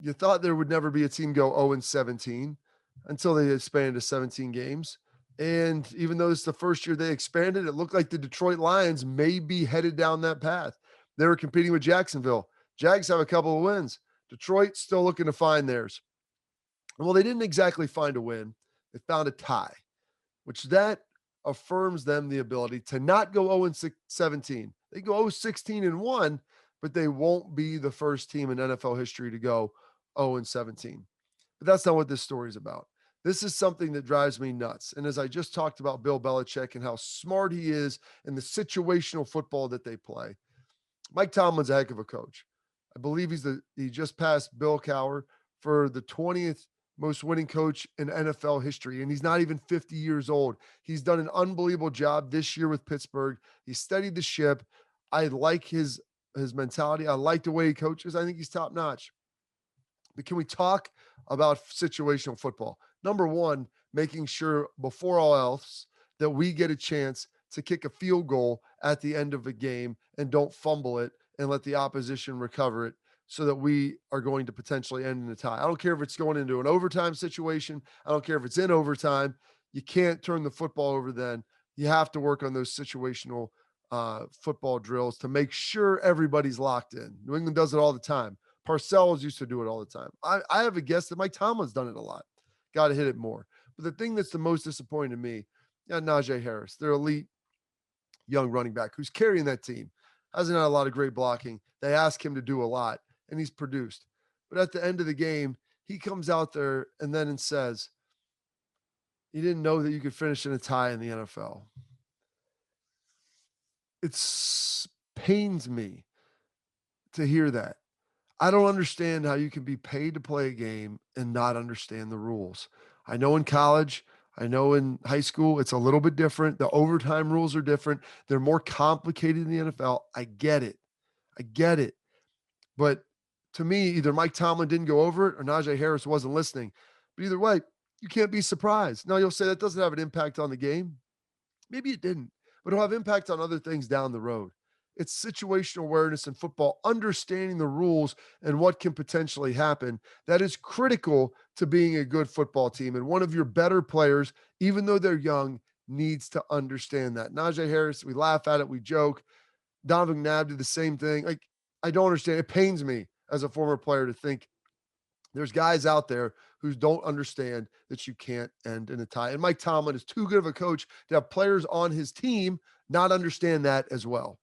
You thought there would never be a team go 0-17 until they expanded to 17 games. And even though it's the first year they expanded, it looked like the Detroit Lions may be headed down that path. They were competing with Jacksonville. Jags have a couple of wins. Detroit still looking to find theirs. Well, they didn't exactly find a win. They found a tie, which that affirms them the ability to not go 0-17. They go 0-16-1, but they won't be the first team in NFL history to go 0-17. But that's not what this story is about. This is something that drives me nuts. And as I just talked about Bill Belichick and how smart he is and the situational football that they play, Mike Tomlin's a heck of a coach. I believe he just passed Bill Cowher for the 20th most winning coach in NFL history, and he's not even 50 years old. He's done an unbelievable job this year with Pittsburgh. He steadied the ship. I like his mentality. I like the way he coaches. I think he's top notch. But can we talk about situational football? Number one, making sure before all else that we get a chance to kick a field goal at the end of a game and don't fumble it and let the opposition recover it so that we are going to potentially end in a tie. I don't care if it's going into an overtime situation. I don't care if it's in overtime. You can't turn the football over then. You have to work on those situational football drills to make sure everybody's locked in. New England does it all the time. Parcells used to do it all the time. I have a guess that Mike Tomlin's done it a lot. Got to hit it more. But the thing that's the most disappointing to me, yeah, Najee Harris, their elite young running back who's carrying that team, hasn't had a lot of great blocking. They ask him to do a lot, and he's produced. But at the end of the game, he comes out there and then says, he didn't know that you could finish in a tie in the NFL. It pains me to hear that. I don't understand how you can be paid to play a game and not understand the rules. I know in college, I know in high school, it's a little bit different. The overtime rules are different. They're more complicated in the NFL. I get it. I get it. But to me, either Mike Tomlin didn't go over it or Najee Harris wasn't listening. But either way, you can't be surprised. Now you'll say that doesn't have an impact on the game. Maybe it didn't, but it'll have impact on other things down the road. It's situational awareness in football, understanding the rules and what can potentially happen. That is critical to being a good football team. And one of your better players, even though they're young, needs to understand that. Najee Harris, we laugh at it, we joke. Donovan McNabb did the same thing. Like, I don't understand. It pains me as a former player to think there's guys out there who don't understand that you can't end in a tie. And Mike Tomlin is too good of a coach to have players on his team not understand that as well.